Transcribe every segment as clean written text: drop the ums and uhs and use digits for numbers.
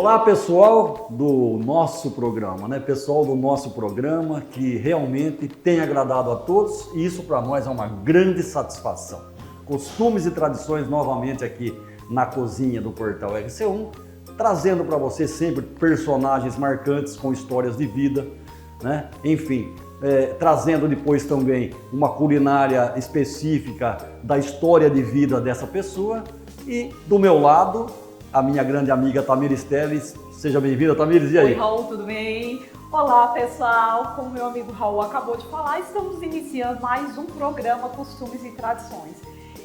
Olá, pessoal do nosso programa, né? Pessoal do nosso programa que realmente tem agradado a todos e isso para nós é uma grande satisfação. Costumes e tradições novamente aqui na cozinha do Portal RC1, trazendo para você sempre personagens marcantes com histórias de vida, né? Enfim, trazendo depois também uma culinária específica da história de vida dessa pessoa e do meu lado, a minha grande amiga Tamires Teles. Seja bem-vinda, Tamires, e aí? Oi, Raul, tudo bem? Olá, pessoal! Como meu amigo Raul acabou de falar, estamos iniciando mais um programa Costumes e Tradições.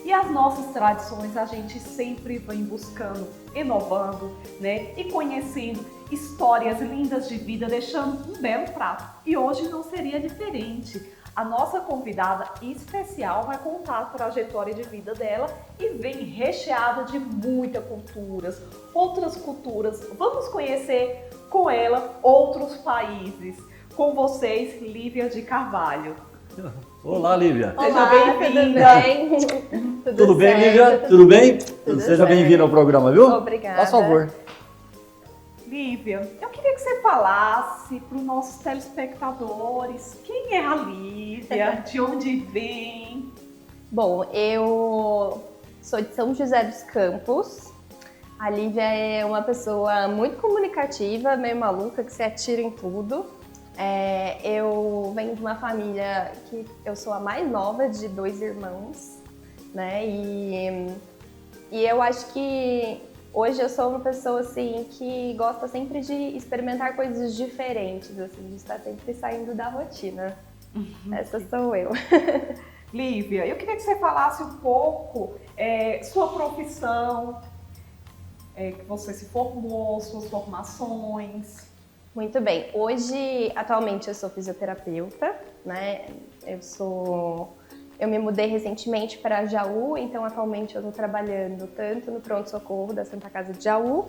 E as nossas tradições a gente sempre vem buscando, inovando, né? E conhecendo histórias lindas de vida, deixando um belo prato. E hoje não seria diferente. A nossa convidada especial vai contar a trajetória de vida dela e vem recheada de muitas culturas, outras culturas. Vamos conhecer com ela outros países. Com vocês, Lívia de Carvalho. Olá, Lívia. Seja bem-vinda. Tudo bem, certo, Lívia? Tudo bem? Seja certo. bem-vinda ao programa, viu? Obrigada. Faz favor. Lívia, eu queria que você falasse para os nossos telespectadores quem é a Lívia, de onde vem. Bom, eu sou de São José dos Campos. A Lívia é uma pessoa muito comunicativa, meio maluca, que se atira em tudo. Eu venho de uma família que eu sou a mais nova de 2 irmãos, né? E eu acho que hoje eu sou uma pessoa assim que gosta sempre de experimentar coisas diferentes, assim, de estar sempre saindo da rotina. Essa sou eu. Lívia, eu queria que você falasse um pouco sua profissão, que você se formou, suas formações. Muito bem. Hoje, atualmente, eu sou fisioterapeuta, né? Eu me mudei recentemente para Jaú, então atualmente eu estou trabalhando tanto no pronto-socorro da Santa Casa de Jaú,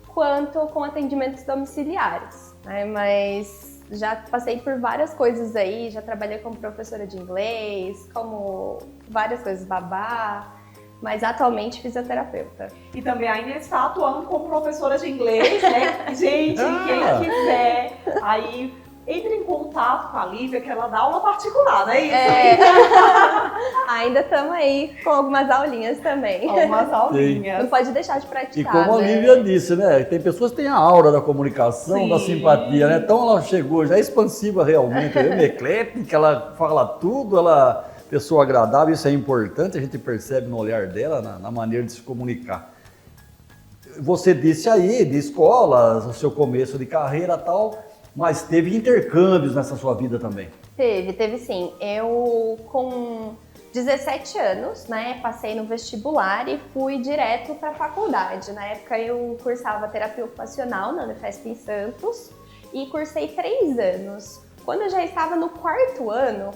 quanto com atendimentos domiciliares, né? Mas já passei por várias coisas aí, já trabalhei como professora de inglês, como várias coisas, babá, mas atualmente fisioterapeuta. E também ainda está atuando como professora de inglês, né? Gente, quem quiser, aí entre em contato com a Lívia, que ela dá aula particular, não é isso? Ainda estamos aí com algumas aulinhas também. Algumas aulinhas. Não pode deixar de praticar. E como a Lívia disse, né? Tem pessoas que têm a aura da comunicação, Sim. da simpatia, né? Então ela chegou já expansiva realmente, eclética, ela fala tudo, ela pessoa agradável, isso é importante, a gente percebe no olhar dela, na maneira de se comunicar. Você disse aí de escola, o seu começo de carreira e tal, mas teve intercâmbios nessa sua vida também. Teve sim. Eu, com 17 anos, né, passei no vestibular e fui direto para a faculdade. Na época eu cursava terapia ocupacional na Unifesp em Santos e cursei 3 anos. Quando eu já estava no 4º ano,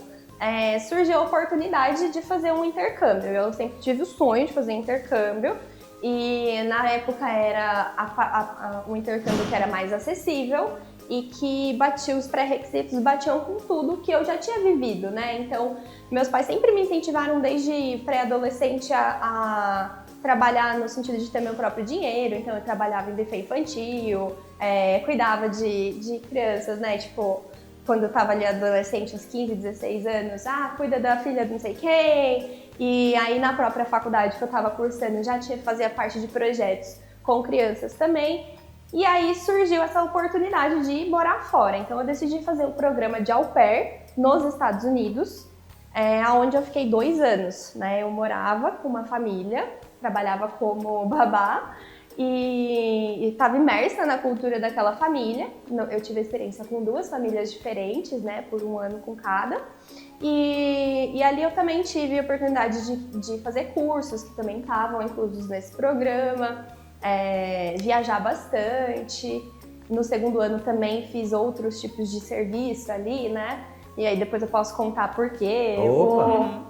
surgiu a oportunidade de fazer um intercâmbio. Eu sempre tive o sonho de fazer intercâmbio e na época era um intercâmbio que era mais acessível e que os pré-requisitos batiam com tudo que eu já tinha vivido, né? Então, meus pais sempre me incentivaram desde pré-adolescente a trabalhar no sentido de ter meu próprio dinheiro. Então, eu trabalhava em buffet infantil, cuidava de crianças, né? Tipo, quando eu tava ali adolescente, uns 15, 16 anos, cuida da filha de não sei quem. E aí, na própria faculdade que eu tava cursando, já fazia parte de projetos com crianças também. E aí surgiu essa oportunidade de morar fora. Então eu decidi fazer o programa de au pair nos Estados Unidos, onde eu fiquei 2 anos, né? Eu morava com uma família, trabalhava como babá e estava imersa na cultura daquela família. Eu tive experiência com 2 famílias diferentes, né? Por 1 ano com cada. E ali eu também tive a oportunidade de fazer cursos que também estavam inclusos nesse programa. Viajar bastante. No 2º ano também fiz outros tipos de serviço ali, né? E aí depois eu posso contar por quê,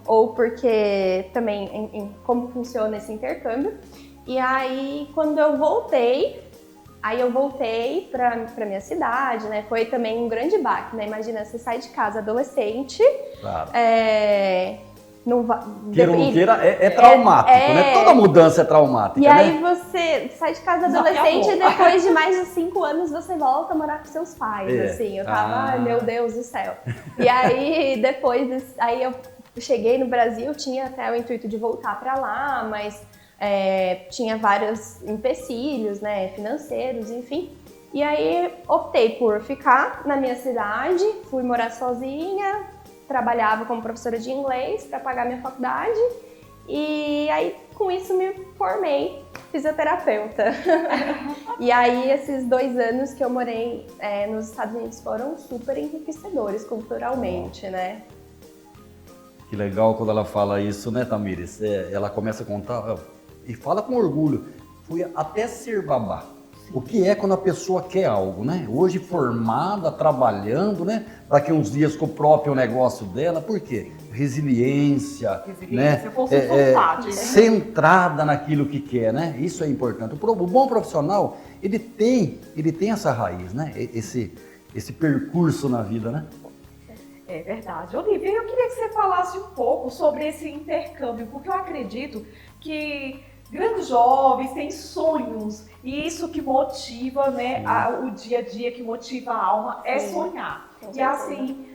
ou porque também como funciona esse intercâmbio. E aí quando eu voltei, pra minha cidade, né? Foi também um grande baque, né? Imagina, você sai de casa adolescente, Claro. não vai. Queira ou não queira, é traumático, né? Toda mudança é traumática, e né? aí você sai de casa adolescente e depois de mais de 5 anos você volta a morar com seus pais, assim. Eu tava, ai meu Deus do céu. E aí depois, aí eu cheguei no Brasil, tinha até o intuito de voltar pra lá, mas tinha vários empecilhos, né, financeiros, enfim. E aí optei por ficar na minha cidade, fui morar sozinha, trabalhava como professora de inglês para pagar minha faculdade e aí com isso me formei fisioterapeuta. E aí esses 2 anos que eu morei nos Estados Unidos foram super enriquecedores culturalmente, né? Que legal quando ela fala isso, né, Tamires? Ela começa a contar e fala com orgulho. Fui até ser babá. O que é quando a pessoa quer algo, né? Hoje formada, trabalhando, né? Daqui uns dias com o próprio negócio dela. Por quê? Resiliência, né? Centrada naquilo que quer, né? Isso é importante. O bom profissional, ele tem essa raiz, né? Esse percurso na vida, né? É verdade. Olivia, eu queria que você falasse um pouco sobre esse intercâmbio, porque eu acredito que grandes jovens têm sonhos e isso que motiva, né, o dia a dia, que motiva a alma é sonhar. E assim,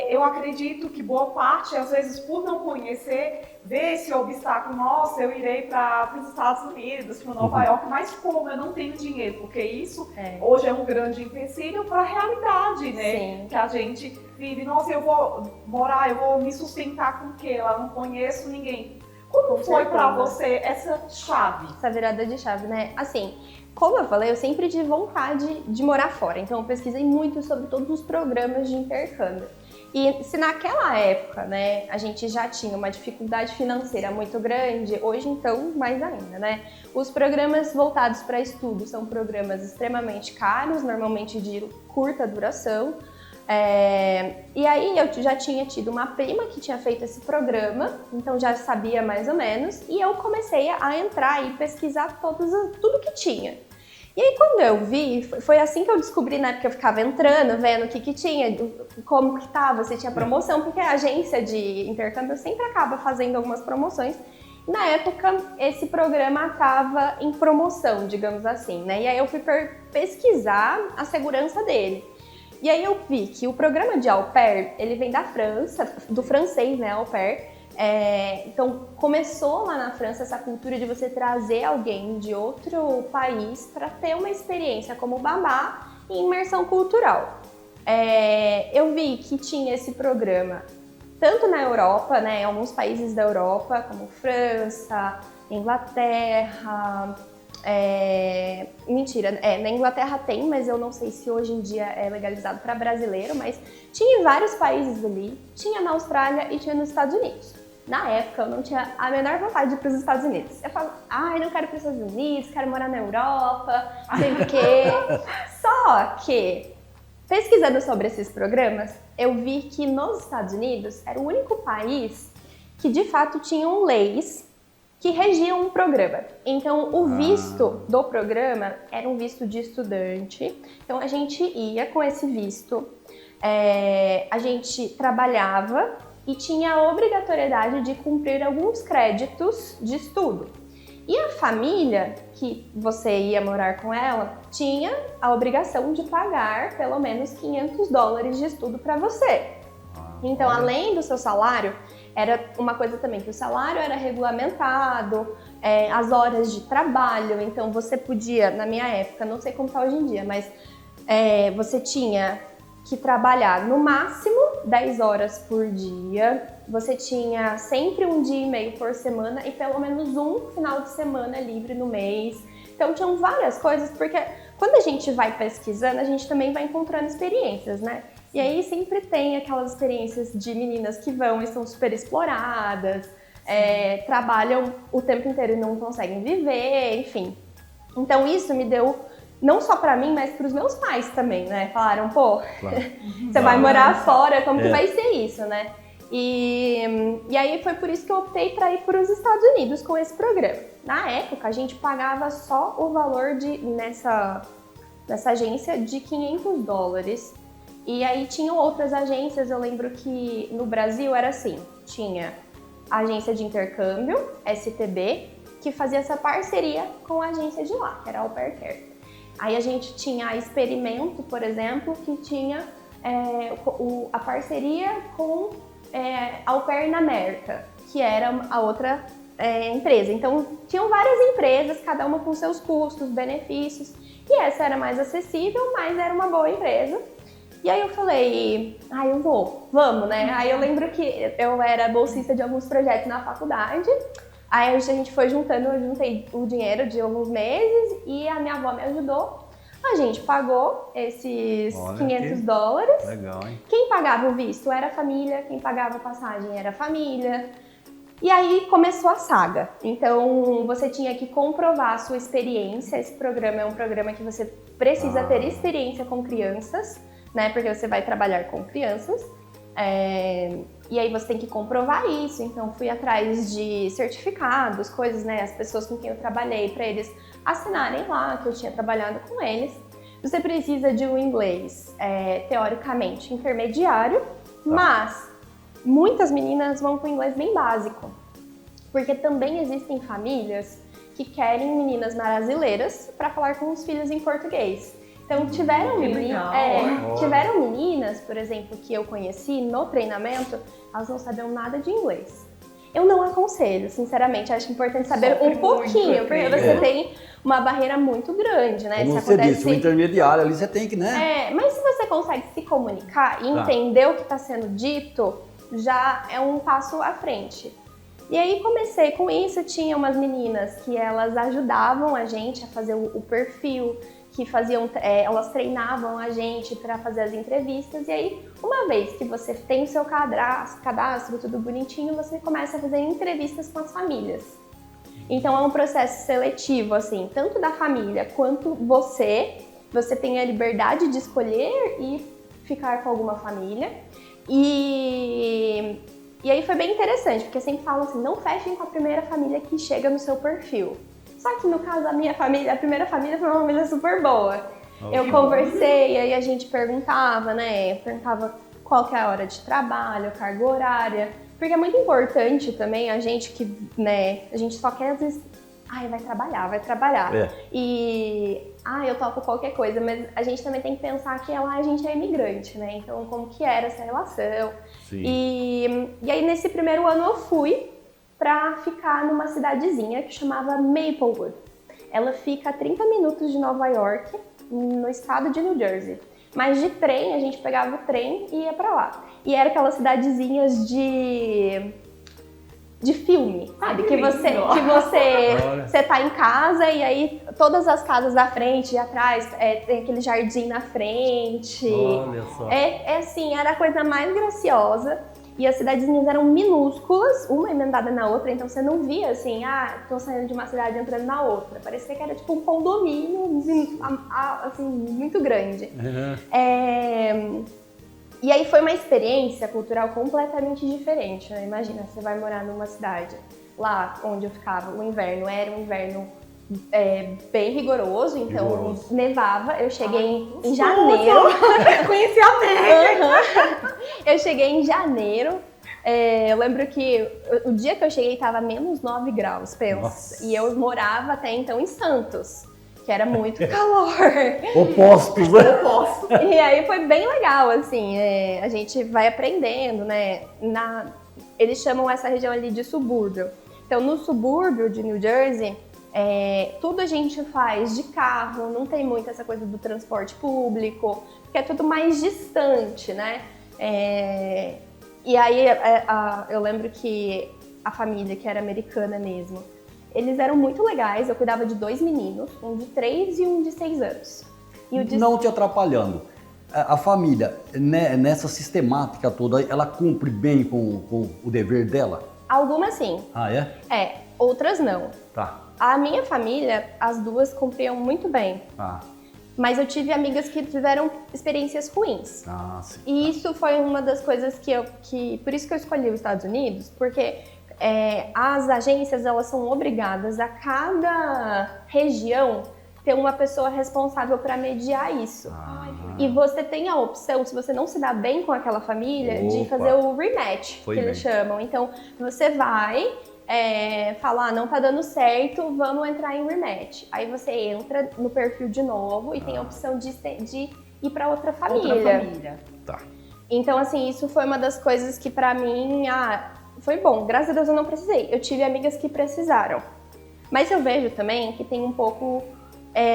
eu acredito que boa parte, às vezes, por não conhecer, vê esse obstáculo. Nossa, eu irei para os Estados Unidos, para Nova York, mas como eu não tenho dinheiro? Porque isso hoje é um grande empecilho para a realidade, né? Sim. Que a gente vive. Nossa, eu vou morar, eu vou me sustentar com o quê? Lá não conheço ninguém. Como foi para você essa chave? Essa virada de chave, né? Assim, como eu falei, eu sempre tive vontade de morar fora. Então eu pesquisei muito sobre todos os programas de intercâmbio. E se naquela época, né, a gente já tinha uma dificuldade financeira muito grande, hoje então mais ainda, né? Os programas voltados para estudo são programas extremamente caros, normalmente de curta duração. E aí eu já tinha tido uma prima que tinha feito esse programa, então já sabia mais ou menos, e eu comecei a entrar e pesquisar tudo que tinha. E aí quando eu vi, foi assim que eu descobri, né, porque eu ficava entrando, vendo o que tinha, como que tava, se tinha promoção, porque a agência de intercâmbio sempre acaba fazendo algumas promoções. Na época, esse programa estava em promoção, digamos assim, né, e aí eu fui pesquisar a segurança dele. E aí eu vi que o programa de au pair, ele vem da França, do francês, né, au pair. Então começou lá na França essa cultura de você trazer alguém de outro país para ter uma experiência como babá e imersão cultural. Eu vi que tinha esse programa tanto na Europa, né, em alguns países da Europa, como França, Inglaterra. Na Inglaterra tem, mas eu não sei se hoje em dia é legalizado para brasileiro, mas tinha em vários países ali, tinha na Austrália e tinha nos Estados Unidos. Na época eu não tinha a menor vontade de ir para os Estados Unidos. Eu falo, não quero ir para os Estados Unidos, quero morar na Europa, sei o quê. Só que, pesquisando sobre esses programas, eu vi que nos Estados Unidos era o único país que de fato tinham leis que regiam um programa. Então, o visto do programa era um visto de estudante. Então, a gente ia com esse visto, a gente trabalhava e tinha a obrigatoriedade de cumprir alguns créditos de estudo. E a família, que você ia morar com ela, tinha a obrigação de pagar pelo menos $500 de estudo para você. Então, além do seu salário, era uma coisa também que o salário era regulamentado, as horas de trabalho, então você podia, na minha época, não sei como está hoje em dia, mas você tinha que trabalhar no máximo 10 horas por dia, você tinha sempre um dia e meio por semana e pelo menos um final de semana livre no mês. Então tinham várias coisas, porque quando a gente vai pesquisando, a gente também vai encontrando experiências, né? E aí sempre tem aquelas experiências de meninas que vão e são super exploradas, trabalham o tempo inteiro e não conseguem viver, enfim. Então isso me deu, não só pra mim, mas pros meus pais também, né? Falaram, pô, você vai morar fora, como que vai ser isso, né? E aí foi por isso que eu optei para ir para os Estados Unidos com esse programa. Na época, a gente pagava só o valor nessa agência de $500. E aí tinham outras agências, eu lembro que no Brasil era assim, tinha agência de intercâmbio, STB, que fazia essa parceria com a agência de lá, que era a Au Pair Care. Aí a gente tinha a Experimento, por exemplo, que tinha a parceria com a Au Pair na América, que era a outra empresa. Então, tinham várias empresas, cada uma com seus custos, benefícios, e essa era mais acessível, mas era uma boa empresa. E aí eu falei, vamos, né? Aí eu lembro que eu era bolsista de alguns projetos na faculdade, aí a gente foi juntando, eu juntei o dinheiro de alguns meses e a minha avó me ajudou. A gente pagou esses $500. Legal, hein? Quem pagava o visto era a família, quem pagava a passagem era a família. E aí começou a saga. Então você tinha que comprovar a sua experiência. Esse programa é um programa que você precisa ter experiência com crianças, né? Porque você vai trabalhar com crianças. E aí você tem que comprovar isso. Então fui atrás de certificados, coisas, né? As pessoas com quem eu trabalhei, para eles assinarem lá que eu tinha trabalhado com eles. Você precisa de um inglês, teoricamente, intermediário, mas muitas meninas vão com inglês bem básico, porque também existem famílias que querem meninas brasileiras para falar com os filhos em português. Então tiveram meninas, por exemplo, que eu conheci no treinamento, elas não sabiam nada de inglês. Eu não aconselho, sinceramente, acho importante saber um pouquinho, porque você tem uma barreira muito grande, né? Como você disse, o intermediário ali você tem que, né? Mas se você consegue se comunicar e entender o que está sendo dito, já é um passo à frente. E aí comecei com isso, tinha umas meninas que elas ajudavam a gente a fazer o perfil, que faziam, elas treinavam a gente para fazer as entrevistas, e aí uma vez que você tem o seu cadastro tudo bonitinho, você começa a fazer entrevistas com as famílias. Então é um processo seletivo, assim, tanto da família quanto você tem a liberdade de escolher e ficar com alguma família. E aí foi bem interessante, porque sempre falam assim, não fechem com a primeira família que chega no seu perfil. Só que no caso da minha família, a primeira família foi uma família super boa. Eu conversei, aí a gente perguntava, né? Perguntava qual que é a hora de trabalho, a carga horária. Porque é muito importante também a gente que, né? A gente só quer às vezes, vai trabalhar. Eu topo qualquer coisa, mas a gente também tem que pensar que lá a gente é imigrante, né? Então, como que era essa relação? Sim. E aí, nesse primeiro ano, eu fui pra ficar numa cidadezinha que chamava Maplewood. Ela fica a 30 minutos de Nova York, no estado de New Jersey. Mas de trem, a gente pegava o trem e ia pra lá. E era aquelas cidadezinhas de filme, sabe? Que você tá em casa e aí todas as casas da frente e atrás tem aquele jardim na frente. Olha só. Assim, era a coisa mais graciosa. E as cidadezinhas eram minúsculas, uma emendada na outra, então você não via assim, tô saindo de uma cidade entrando na outra. Parecia que era tipo um condomínio, assim, muito grande. Uhum. E aí foi uma experiência cultural completamente diferente, né? Imagina, você vai morar numa cidade, lá onde eu ficava, o inverno era um inverno bem rigoroso, então nevava. Eu cheguei em janeiro. Conheci a neve! Eu cheguei em janeiro. Eu lembro que o dia que eu cheguei estava menos 9 graus, pensa. Nossa. E eu morava até então em Santos, que era muito calor. Opostos, né? E aí foi bem legal, assim, a gente vai aprendendo, né? Eles chamam essa região ali de subúrbio. Então, no subúrbio de New Jersey, tudo a gente faz de carro, não tem muito essa coisa do transporte público, porque é tudo mais distante, né? E aí eu lembro que a família, que era americana mesmo, eles eram muito legais. Eu cuidava de 2 meninos, um de 3 e um de 6 anos. Não te atrapalhando, a família, né, nessa sistemática toda, ela cumpre bem com o dever dela? Algumas sim. Ah, é? Outras não. Tá. A minha família, as duas cumpriam muito bem. Mas eu tive amigas que tiveram experiências ruins. Ah, sim. E isso foi uma das coisas por isso que eu escolhi os Estados Unidos, porque as agências, elas são obrigadas a cada região ter uma pessoa responsável para mediar isso. E você tem a opção, se você não se dá bem com aquela família, de fazer o rematch, que eles chamam. Então, você vai falar, não tá dando certo, vamos entrar em rematch. Aí você entra no perfil de novo e tem a opção de ir para outra família. Outra família. Tá. Então, assim, isso foi uma das coisas que pra mim, foi bom. Graças a Deus eu não precisei. Eu tive amigas que precisaram. Mas eu vejo também que tem um pouco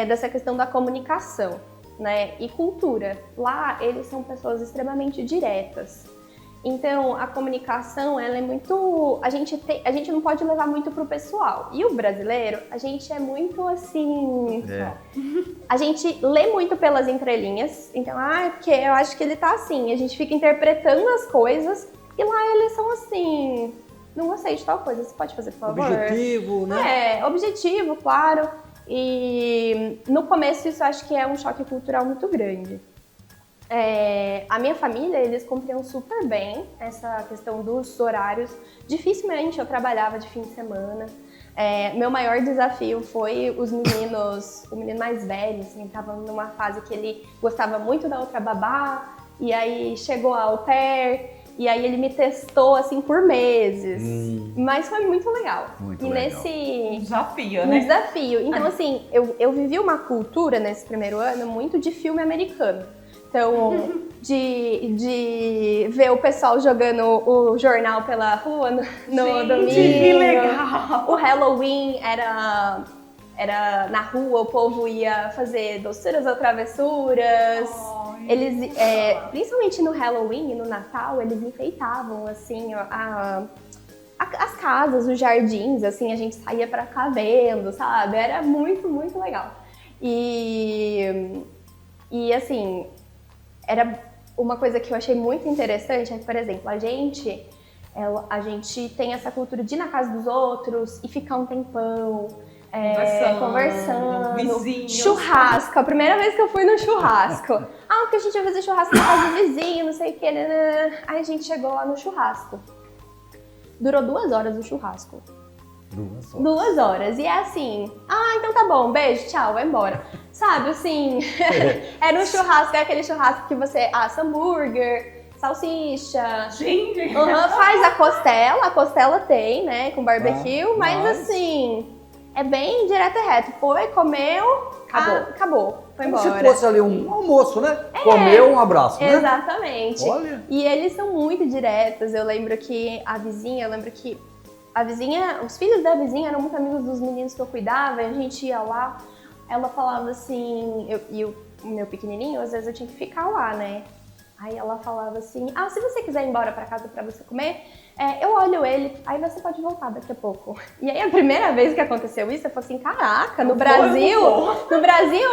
dessa questão da comunicação, né? E cultura. Lá, eles são pessoas extremamente diretas. Então, a comunicação, ela é muito... A gente não pode levar muito pro pessoal. E o brasileiro, a gente é muito assim... A gente lê muito pelas entrelinhas. Então, porque eu acho que ele tá assim. A gente fica interpretando as coisas. E lá eles são assim... Não gostei de tal coisa, você pode fazer, por favor? Objetivo, né? Objetivo, claro. E no começo isso eu acho que é um choque cultural muito grande. A minha família, eles cumpriam super bem essa questão dos horários. Dificilmente eu trabalhava de fim de semana. Meu maior desafio foi o menino mais velho, assim, estava numa fase que ele gostava muito da outra babá, e aí chegou a au pair, e aí ele me testou assim por meses. Mas foi muito legal. Muito legal. Um desafio, né? Um desafio. Então, assim, eu vivi uma cultura nesse primeiro ano muito de filme americano. Então, de ver o pessoal jogando o jornal pela rua no domingo. Que legal! O Halloween era na rua, o povo ia fazer doçuras ou travessuras. Eles, principalmente no Halloween e no Natal, eles enfeitavam, assim, as casas, os jardins, assim, a gente saía pra cá vendo, sabe? Era muito, muito legal. E assim... Era uma coisa que eu achei muito interessante, que, por exemplo, a gente tem essa cultura de ir na casa dos outros e ficar um tempão conversando. Vizinhos. Churrasco, a primeira vez que eu fui no churrasco. Porque a gente ia fazer churrasco na casa do vizinho, não sei o que. Aí a gente chegou lá no churrasco. Durou 2 horas o churrasco. 2 horas. E é assim, então tá bom, beijo, tchau, vai embora. Sabe, assim, era um churrasco, é aquele churrasco que você assa hambúrguer, salsicha. Gente! Faz a costela tem, né, com barbecue, mas assim, é bem direto e reto. Foi, comeu, acabou, foi embora. Como se fosse ali um almoço, né? Comeu, um abraço, né? Exatamente. Olha. E eles são muito diretos. Eu lembro que a vizinha, os filhos da vizinha eram muito amigos dos meninos que eu cuidava, e a gente ia lá, ela falava assim, o meu pequenininho, às vezes eu tinha que ficar lá, né? Aí ela falava assim, se você quiser ir embora pra casa pra você comer, eu olho ele, aí você pode voltar daqui a pouco. E aí a primeira vez que aconteceu isso, eu falei assim, caraca, no Brasil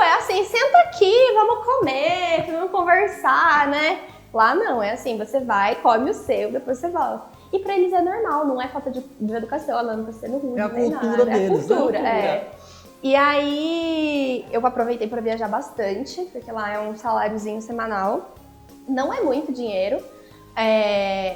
é assim, senta aqui, vamos comer, vamos conversar, né? Lá não, é assim, você vai, come o seu, depois você volta. E pra eles é normal, não é falta de educação, ela não tá sendo ruim. É a cultura deles, é a cultura. E aí eu aproveitei para viajar bastante, porque lá é um saláriozinho semanal. Não é muito dinheiro,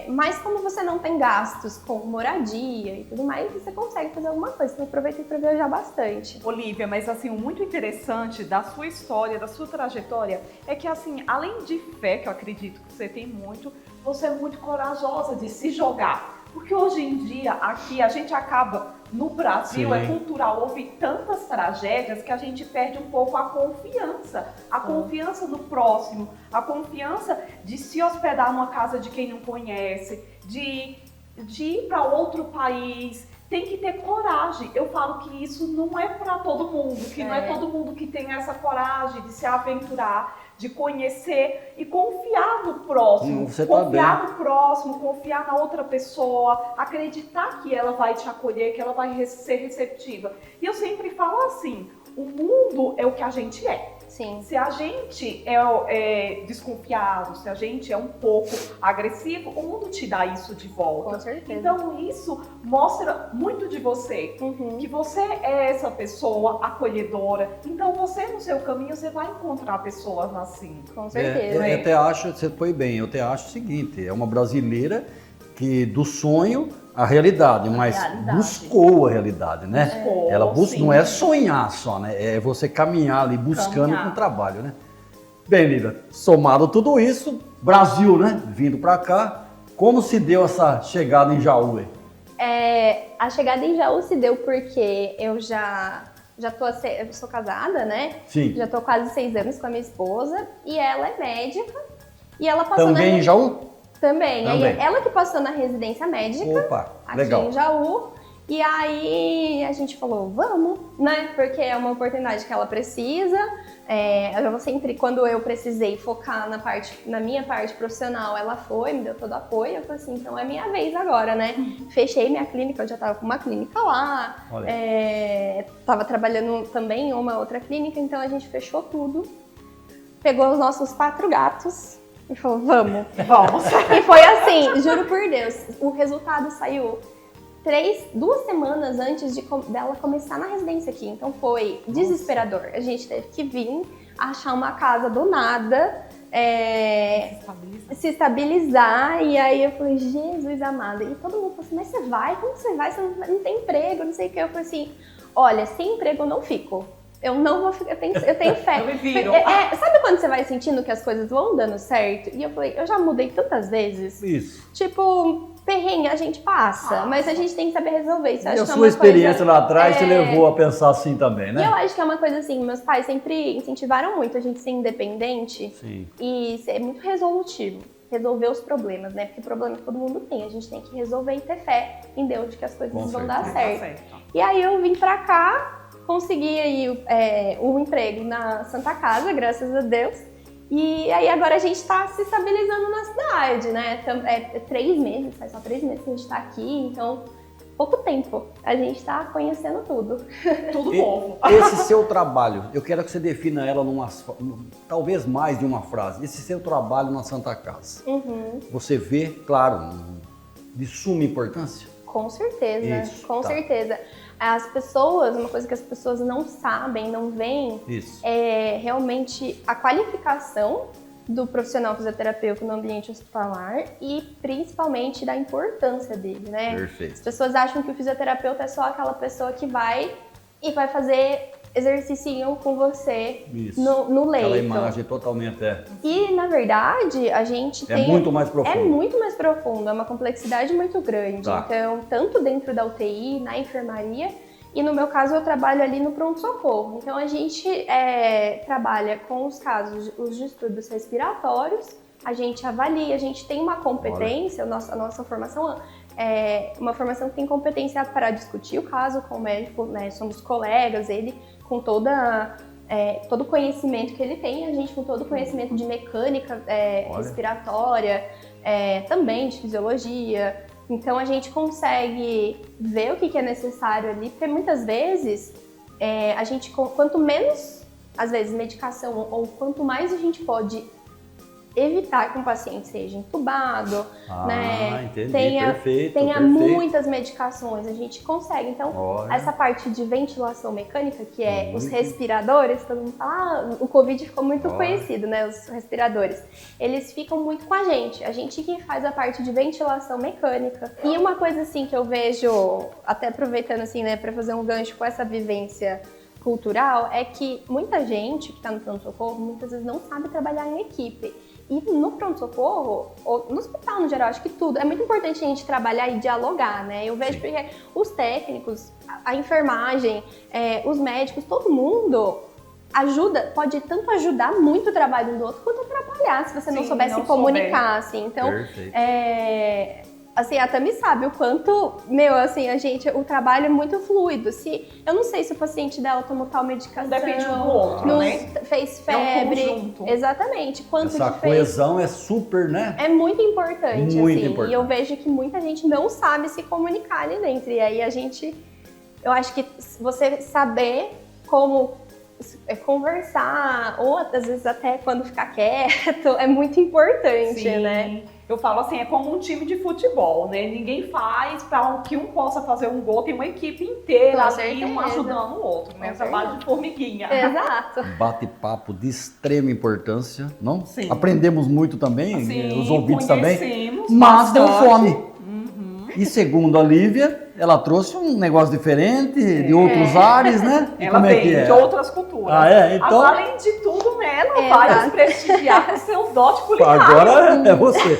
mas como você não tem gastos com moradia e tudo mais, você consegue fazer alguma coisa. Então eu aproveitei para viajar bastante. Olivia, mas assim, o muito interessante da sua história, da sua trajetória, é que assim, além de fé, que eu acredito que você tem muito, você é muito corajosa de se jogar. Porque hoje em dia, aqui, a gente acaba, no Brasil, é cultural, houve tantas tragédias que a gente perde um pouco a confiança. A confiança no próximo, a confiança de se hospedar numa casa de quem não conhece, de ir para outro país. Tem que ter coragem. Eu falo que isso não é para todo mundo, que não é todo mundo que tem essa coragem de se aventurar, de conhecer e confiar no próximo, no próximo, confiar na outra pessoa, acreditar que ela vai te acolher, que ela vai ser receptiva. E eu sempre falo assim, o mundo é o que a gente é. Sim. Se a gente é desconfiado, se a gente é um pouco agressivo, o mundo te dá isso de volta. Com certeza. Então isso mostra muito de você, que você é essa pessoa acolhedora. Então você no seu caminho, você vai encontrar pessoas assim. Com certeza. Eu até acho, você foi bem, eu até acho o seguinte, é uma brasileira que do sonho a realidade, mas buscou a realidade, né? Ela não é sonhar só, né? É você caminhar ali buscando com o trabalho, né? Bem, Lívia, somado tudo isso, Brasil, né? Vindo para cá, como se deu essa chegada em Jaú? A chegada em Jaú se deu porque eu eu sou casada, né? Sim. Já tô quase 6 anos com a minha esposa e ela é médica e ela passou Também em Jaú? Também. Também. Aí ela que passou na residência médica Opa, aqui legal. em Jaú. E aí a gente falou, vamos, né? Porque é uma oportunidade que ela precisa. Eu sempre, quando eu precisei focar na minha parte profissional, ela foi, me deu todo o apoio. Eu falei assim, então é minha vez agora, né? Fechei minha clínica, eu já tava com uma clínica lá. Tava trabalhando também em uma outra clínica, então a gente fechou tudo. Pegou os nossos 4 gatos e falou, vamos. E foi assim, juro por Deus, o resultado saiu 2 semanas antes dela começar na residência aqui. Então foi desesperador. A gente teve que vir achar uma casa do nada, se estabilizar. E aí eu falei, Jesus amado. E todo mundo falou assim, mas você vai? Como você vai? Você não tem emprego, não sei o que. Eu falei assim, olha, sem emprego eu não fico. Eu não vou ficar, eu tenho fé. Eu me viro. Sabe quando você vai sentindo que as coisas vão dando certo? E eu falei, eu já mudei tantas vezes. Isso. Tipo, perrengue a gente passa, mas a gente tem que saber resolver isso. E a sua experiência lá atrás te levou a pensar assim também, né? E eu acho que é uma coisa assim, meus pais sempre incentivaram muito a gente ser independente. Sim. E ser muito resolutivo. Resolver os problemas, né? Porque problema todo mundo tem. A gente tem que resolver e ter fé em Deus de que as coisas vão dar certo. E aí eu vim pra cá, consegui aí um emprego na Santa Casa, graças a Deus. E aí agora a gente tá se estabilizando na cidade, né? 3 meses, faz só 3 meses que a gente tá aqui, então pouco tempo. A gente tá conhecendo tudo. Tudo novo. Esse seu trabalho, eu quero que você defina ela talvez mais de uma frase. Esse seu trabalho na Santa Casa, você vê, claro, de suma importância? Com certeza, Isso, com tá. certeza. As pessoas, uma coisa que as pessoas não sabem, não veem, Isso. é realmente a qualificação do profissional fisioterapeuta no ambiente hospitalar e principalmente da importância dele, né? Perfeito. As pessoas acham que o fisioterapeuta é só aquela pessoa que vai fazer exercício com você Isso. no leito. Aquela imagem totalmente E, na verdade, a gente tem... muito mais profundo. É muito mais profundo, é uma complexidade muito grande. Tá. Então, tanto dentro da UTI, na enfermaria, e no meu caso eu trabalho ali no pronto-socorro. Então, a gente trabalha com os casos, os distúrbios respiratórios, a gente avalia, a gente tem uma competência, a nossa formação é uma formação que tem competência para discutir o caso com o médico, né? Somos colegas, ele com todo o conhecimento que ele tem, a gente com todo o conhecimento de mecânica respiratória, também de fisiologia. Então a gente consegue ver o que é necessário ali, porque muitas vezes a gente, quanto menos, às vezes, medicação ou quanto mais a gente pode evitar que um paciente seja entubado, né? Entendi. tenha Perfeito. muitas medicações, a gente consegue. Então, Olha. essa parte de ventilação mecânica, que é os respiradores, todo mundo fala, o Covid ficou muito conhecido, né? Os respiradores, eles ficam muito com a gente que faz a parte de ventilação mecânica. E uma coisa assim que eu vejo, até aproveitando assim, né, para fazer um gancho com essa vivência cultural, é que muita gente que está no pronto-socorro muitas vezes não sabe trabalhar em equipe. E no pronto-socorro, ou no hospital no geral, acho que tudo, é muito importante a gente trabalhar e dialogar, né? Eu vejo porque os técnicos, a enfermagem, os médicos, todo mundo pode tanto ajudar muito o trabalho do outro, quanto atrapalhar, se você não souber se comunicar, assim. Então, assim, a Tami sabe o quanto, assim, o trabalho é muito fluido. Eu não sei se o paciente dela tomou tal medicação, depende um do outro, né? Fez febre. É um conjunto. Exatamente. Quanto Essa que fez. coesão é super, né? É muito importante, Muito assim. importante. E eu vejo que muita gente não sabe se comunicar ali dentro. E aí eu acho que você saber como conversar, ou às vezes até quando ficar quieto, é muito importante, né? Eu falo assim, é como um time de futebol, né? Ninguém faz para que um possa fazer um gol, tem uma equipe inteira ali, um ajudando o outro, né? Trabalho de formiguinha. Exato. Bate-papo de extrema importância, não? Sim. Aprendemos muito também, Sim, os ouvintes também, conhecemos mas deu bastante. fome. E segundo a Lívia, ela trouxe um negócio diferente, de outros ares, né? E Ela como é vem que é? de outras culturas. Ah, é? Então, Além de tudo, ela vai Exato. nos prestigiar com seu dote culinário. agora é você.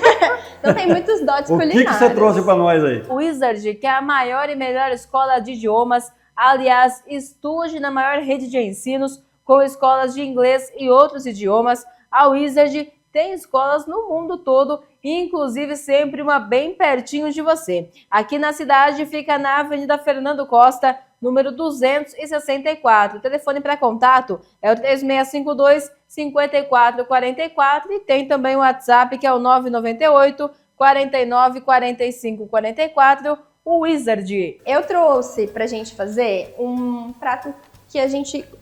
Então tem muitos dotes O culinários. que você trouxe para nós aí? Wizard, que é a maior e melhor escola de idiomas. Aliás, estude na maior rede de ensinos com escolas de inglês e outros idiomas. A Wizard tem escolas no mundo todo, inclusive sempre uma bem pertinho de você. Aqui na cidade fica na Avenida Fernando Costa, número 264. O telefone para contato é o 3652-5444 e tem também o WhatsApp que é o 998 49 45 44, o Wizard. Eu trouxe pra gente fazer um prato que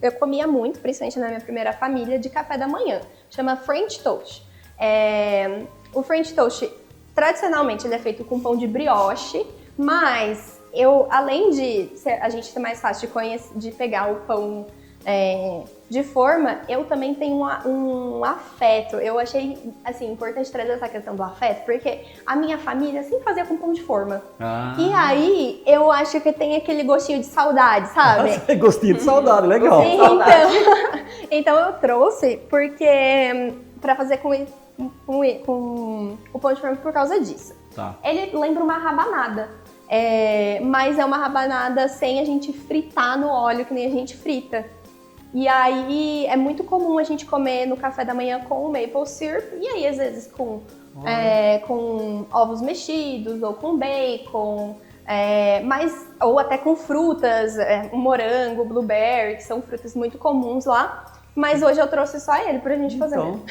eu comia muito, principalmente na minha primeira família, de café da manhã. Chama French Toast. O French Toast, tradicionalmente, ele é feito com pão de brioche, mas além de a gente ter mais fácil de pegar o pão de forma, eu também tenho um afeto. Eu achei, assim, importante trazer essa questão do afeto, porque a minha família sempre fazia com pão de forma. E aí, eu acho que tem aquele gostinho de saudade, sabe? Gostinho de saudade, legal. Sim, então eu trouxe para fazer com o pão de forma por causa disso. Tá. Ele lembra uma rabanada, mas é uma rabanada sem a gente fritar no óleo que nem a gente frita. E aí é muito comum a gente comer no café da manhã com o maple syrup e aí às vezes com ovos mexidos ou com bacon. Ou até com frutas, morango, blueberry, que são frutas muito comuns lá. Mas hoje eu trouxe só ele pra gente fazer. Então,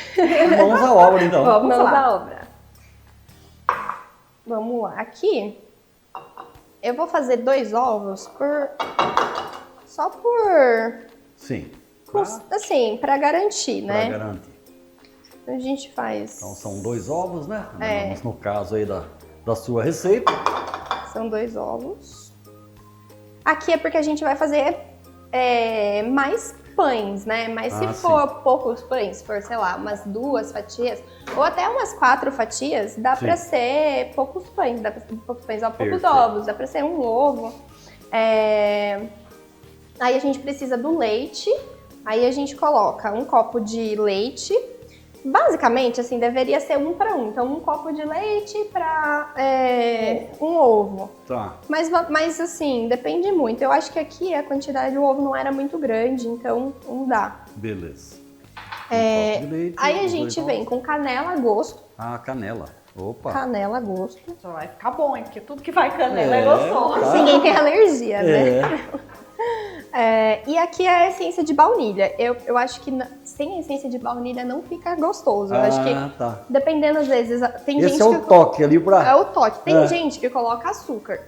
vamos à obra então. Vamos à obra. Vamos lá. Aqui, eu vou fazer 2 ovos só por... Sim. Assim, pra garantir, né? Pra garantir. A gente faz... Então são 2 ovos, né? Vamos no caso aí da sua receita. São 2 ovos. Aqui é porque a gente vai fazer mais pães, né? Mas se for poucos pães, se for, sei lá, umas 2 fatias, ou até umas 4 fatias, dá pra ser poucos pães. Dá pra ser poucos pães, poucos ovos, dá pra ser um ovo. Aí a gente precisa do leite, aí a gente coloca um copo de leite. Basicamente, assim, deveria ser 1 para 1. Então, um copo de leite para um ovo. Tá. Mas, assim, depende muito. Eu acho que aqui a quantidade do ovo não era muito grande, então não dá. Beleza. É, Um copo de leite, aí a os gente 2 vem ovos. com canela a gosto. Ah, canela. Opa. Canela a gosto. Só vai ficar bom, hein? Porque tudo que vai canela é gostoso. tá. Ninguém tem alergia, né? É. E aqui é a essência de baunilha. Eu acho que sem a essência de baunilha não fica gostoso. Eu acho que, Tá. dependendo, às vezes, tem Esse gente é o que... toque ali pra... É o toque. Tem gente que coloca açúcar.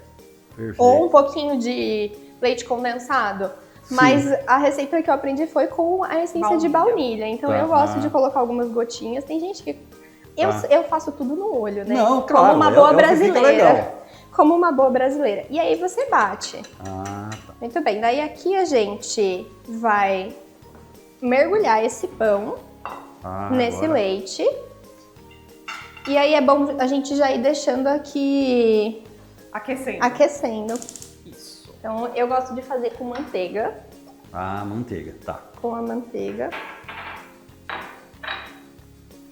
Perfeito. Ou um pouquinho de leite condensado. Mas a receita que eu aprendi foi com a essência de baunilha. Então Tá. eu gosto de colocar algumas gotinhas. Tem gente que... Eu faço tudo no olho, né? Não, claro. Como uma boa é o que fica brasileira. legal. Como uma boa brasileira. E aí você bate. Tá. Muito bem. Daí aqui a gente vai mergulhar esse pão nesse agora. leite. E aí é bom a gente já ir deixando aqui aquecendo. Isso. Então eu gosto de fazer com manteiga. Manteiga, tá. Com a manteiga.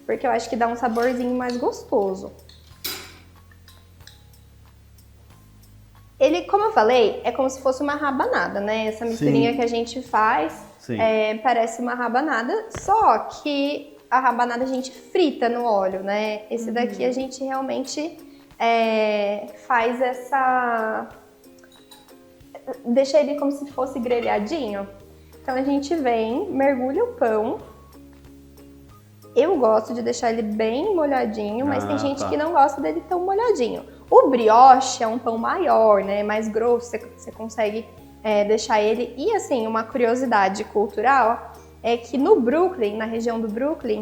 Porque eu acho que dá um saborzinho mais gostoso. Ele, como eu falei, é como se fosse uma rabanada, né? Essa misturinha que a gente faz parece uma rabanada, só que a rabanada a gente frita no óleo, né? Esse daqui a gente realmente faz essa... Deixa ele como se fosse grelhadinho. Então a gente vem, mergulha o pão. Eu gosto de deixar ele bem molhadinho, mas tem gente que não gosta dele tão molhadinho. O brioche é um pão maior, né? Mais grosso, você consegue deixar ele. E assim, uma curiosidade cultural é que no Brooklyn, na região do Brooklyn,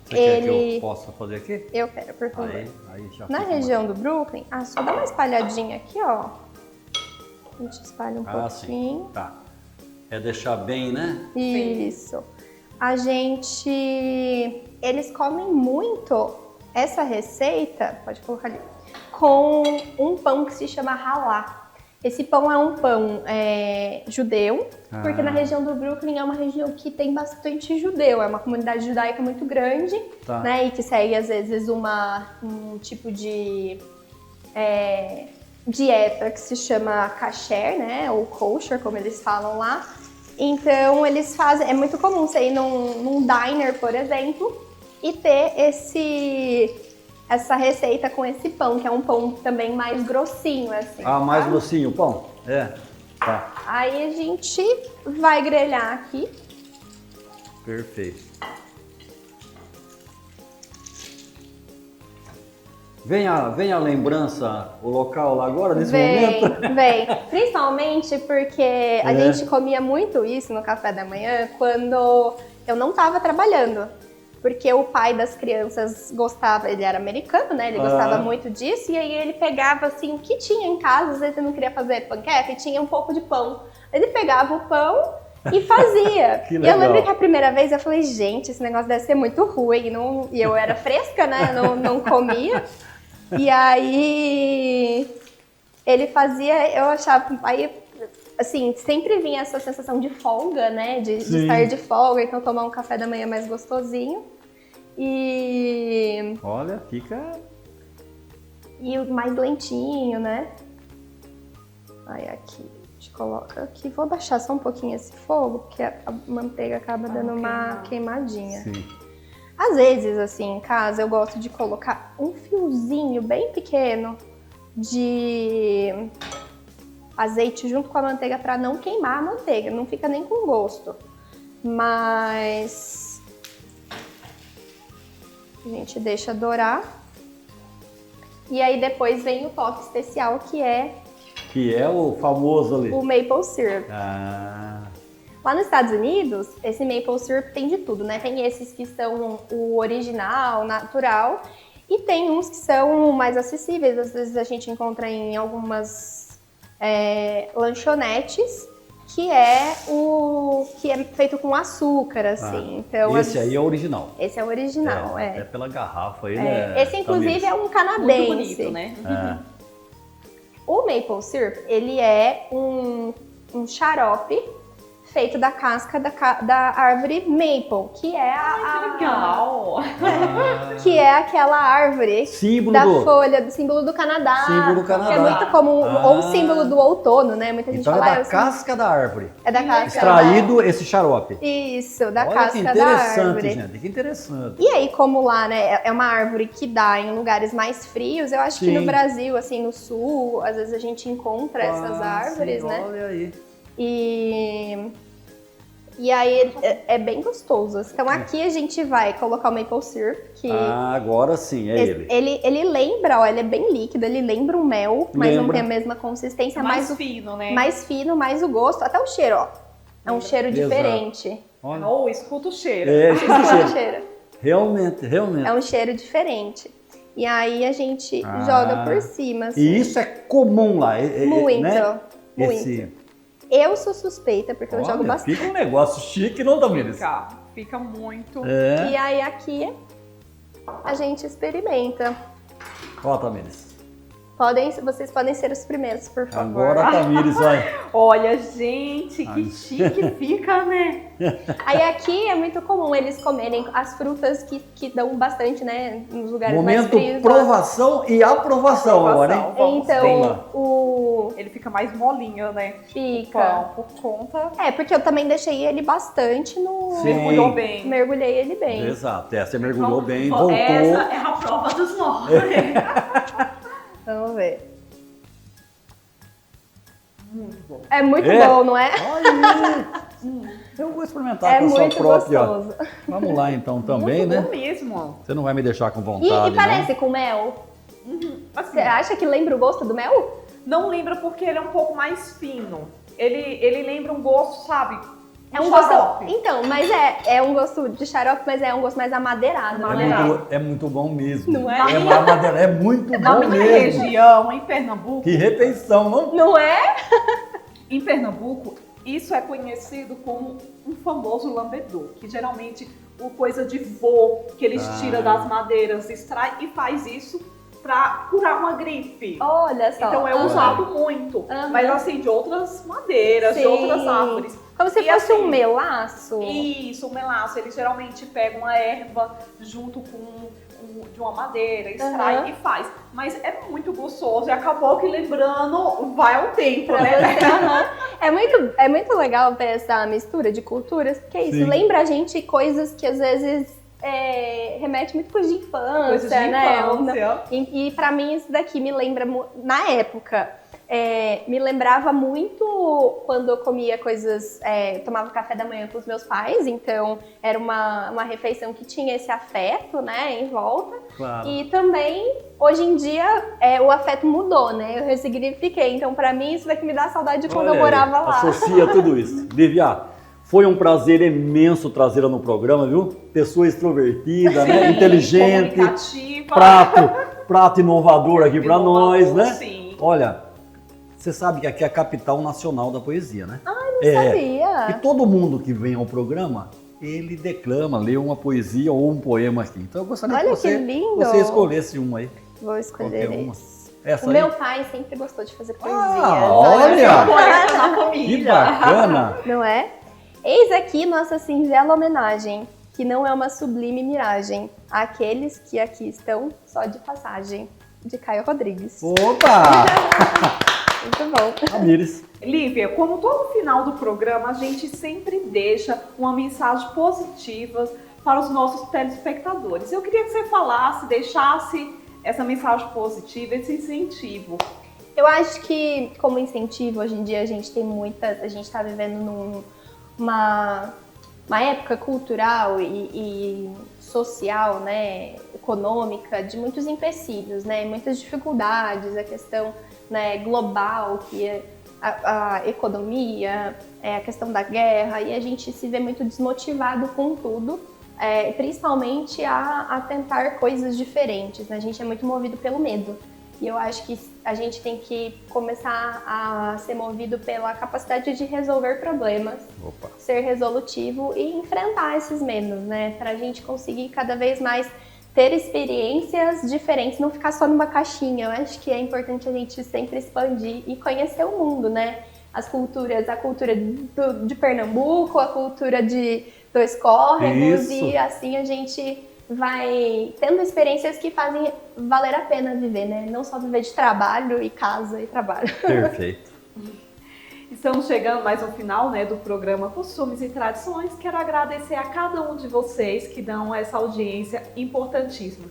Você quer que eu possa fazer aqui? Eu quero, por favor. Aí já Na fica região do Brooklyn, só dá uma espalhadinha aqui, ó. A gente espalha um pouquinho. Sim. Tá. É deixar bem, né? Isso. A gente... Eles comem muito essa receita, pode colocar ali, com um pão que se chama halá. Esse pão é um pão judeu, porque na região do Brooklyn é uma região que tem bastante judeu, é uma comunidade judaica muito grande, né, e que segue às vezes um tipo de dieta que se chama kasher, né, ou kosher, como eles falam lá. Então eles fazem, é muito comum você ir num diner, por exemplo, e ter essa receita com esse pão, que é um pão também mais grossinho, assim. Mais grossinho o pão? Tá. Aí a gente vai grelhar aqui. Perfeito. Vem a lembrança, o local lá agora, nesse momento? Vem. Principalmente porque a gente comia muito isso no café da manhã quando eu não estava trabalhando. Porque o pai das crianças gostava, ele era americano, né? Ele gostava muito disso, e aí ele pegava assim o que tinha em casa, às vezes ele não queria fazer panqueca e tinha um pouco de pão. Ele pegava o pão e fazia. Que e legal. eu lembro que a primeira vez eu falei, gente, esse negócio deve ser muito ruim. E eu era fresca, né? Não comia. E aí ele fazia, eu achava. Aí, assim, sempre vinha essa sensação de folga, né? De estar de folga, então tomar um café da manhã mais gostosinho. E Olha, fica... E mais lentinho, né? Aí aqui, a gente coloca aqui. Vou baixar só um pouquinho esse fogo, porque a manteiga acaba dando uma queimadinha. Sim. Às vezes, assim, em casa, eu gosto de colocar um fiozinho bem pequeno de azeite junto com a manteiga para não queimar a manteiga, não fica nem com gosto. Mas a gente deixa dourar. E aí depois vem o toque especial, que é o famoso ali. o maple syrup. Lá nos Estados Unidos, esse maple syrup tem de tudo, né? Tem esses que são o original, natural, e tem uns que são mais acessíveis. Às vezes a gente encontra em algumas lanchonetes, que é feito com açúcar, assim. Então, esse aí é o original. Esse é o original, É pela garrafa. Ele Esse, inclusive, tá é um canadense. Muito bonito, né? O maple syrup, ele é um xarope feito da casca da árvore maple, que é Que legal! que é aquela árvore símbolo da do... folha, do símbolo do Canadá. Símbolo do Canadá. Que é muito comum, ou símbolo do outono, né? Muita gente Então fala. é da casca da árvore. É da casca. Extraído esse xarope. Isso, da Olha casca que da interessante, árvore. gente. Que interessante. E aí, como lá, né, é uma árvore que dá em lugares mais frios, eu acho que no Brasil, assim, no sul, às vezes a gente encontra essas árvores, né? Olha aí. E aí é bem gostoso. Então aqui a gente vai colocar o maple syrup, que agora sim, é ele. Ele lembra, ó, ele é bem líquido, ele lembra um mel, mas não tem a mesma consistência. Mais fino, né? Mais fino, mais o gosto, até o cheiro, ó. É um cheiro diferente. Olha. Ou escuta o cheiro. Escuta o cheiro. Cheiro. Realmente. É um cheiro diferente. E aí a gente joga por cima, assim. E isso é comum lá, Muito, né? muito. Eu sou suspeita, porque eu jogo bastante. Fica um negócio chique, não, Tamires? Fica muito. E aí aqui a gente experimenta. Ó, Tamires. Vocês podem ser os primeiros, por favor. Agora a Tamires vai. Olha, gente, que chique fica, né? Aí aqui é muito comum eles comerem as frutas que dão bastante, né, nos lugares mais Momento frios. provação e aprovação agora, hein? Vamos Então, ele fica mais molinho, né? Fica. Pão, por conta... Porque eu também deixei ele bastante no... Mergulhou bem. Mergulhei ele bem. Exato, você mergulhou bem, voltou. Essa é a prova dos 9. Vamos ver. Muito bom. É muito bom, não é? Olha, eu vou experimentar com a sua muito própria. gostoso. Vamos lá então também, Muito né? bom mesmo. Você não vai me deixar com E vontade, parece com mel? Assim, Você acha que lembra o gosto do mel? não lembra porque ele é um pouco mais fino. Ele lembra um gosto, sabe? É um xarope. gosto. Então, mas é um gosto de xarope, mas é um gosto mais amadeirado, não. né? É muito bom mesmo. Não é? É muito Na bom minha mesmo. região, em Pernambuco, Que refeição, não? Não é? isso é conhecido como um famoso lambedor, que geralmente coisa de vô, que eles Ah. tiram das madeiras, extrai e faz isso para curar uma gripe. Olha só. Então é usado muito, Aham. mas assim, de outras madeiras, de Sim. outras árvores. Como se E fosse assim, um melaço. Isso, o melaço. Eles geralmente pegam uma erva junto com de uma madeira, extrai Aham. e faz. Mas é muito gostoso e acabou que lembrando, vai ao tempo, Pra né? você, aham. É muito legal ver essa mistura de culturas, porque é isso, Sim. lembra a gente coisas que às vezes remete muito coisa de infância, Coisas de né? infância. E pra mim isso daqui me lembra, na época, me lembrava muito quando eu comia coisas, tomava café da manhã com os meus pais, então era uma refeição que tinha esse afeto, né, em volta. Claro. E também, hoje em dia, o afeto mudou, né, eu ressignifiquei, então pra mim isso daqui me dá saudade de quando Olha eu aí, morava lá. associa tudo isso. Lívia, foi um prazer imenso trazê-la no programa, viu? Pessoa extrovertida, né? Inteligente, Comunicativa. prato inovador aqui para nós, né? Sim. Olha, você sabe que aqui é a capital nacional da poesia, né? Não sabia. E todo mundo que vem ao programa, ele declama, lê uma poesia ou um poema aqui. Então eu gostaria Olha que que lindo. você escolhesse um aí. Vou escolher Qualquer uma. esse. Essa O aí? meu pai sempre gostou de fazer poesia. olha! Poeta na Que família. bacana! Não é? Eis aqui nossa singela homenagem, que não é uma sublime miragem, àqueles que aqui estão só de passagem. De Caio Rodrigues. Opa! Muito bom. Amires. Lívia, como todo final do programa, a gente sempre deixa uma mensagem positiva para os nossos telespectadores. Eu queria que você falasse, deixasse essa mensagem positiva, esse incentivo. Eu acho que, como incentivo, hoje em dia a gente está vivendo numa época cultural e social, né, econômica, de muitos empecilhos, né, muitas dificuldades, a questão, né, global, que é a economia, a questão da guerra, e a gente se vê muito desmotivado com tudo, principalmente a tentar coisas diferentes, né? A gente é muito movido pelo medo. E eu acho que a gente tem que começar a ser movido pela capacidade de resolver problemas, Opa. ser resolutivo e enfrentar esses medos, né? Pra gente conseguir cada vez mais ter experiências diferentes, não ficar só numa caixinha. Eu acho que é importante a gente sempre expandir e conhecer o mundo, né? As culturas, a cultura de Pernambuco, a cultura de Dois Córregos, Isso. e assim a gente vai tendo experiências que fazem valer a pena viver, né? Não só viver de trabalho e casa e trabalho. Perfeito. Estamos chegando mais ao final, né, do programa Costumes e Tradições. Quero agradecer a cada um de vocês que dão essa audiência importantíssima.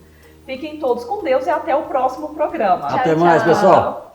Fiquem todos com Deus e até o próximo programa. Até mais, tchau. pessoal.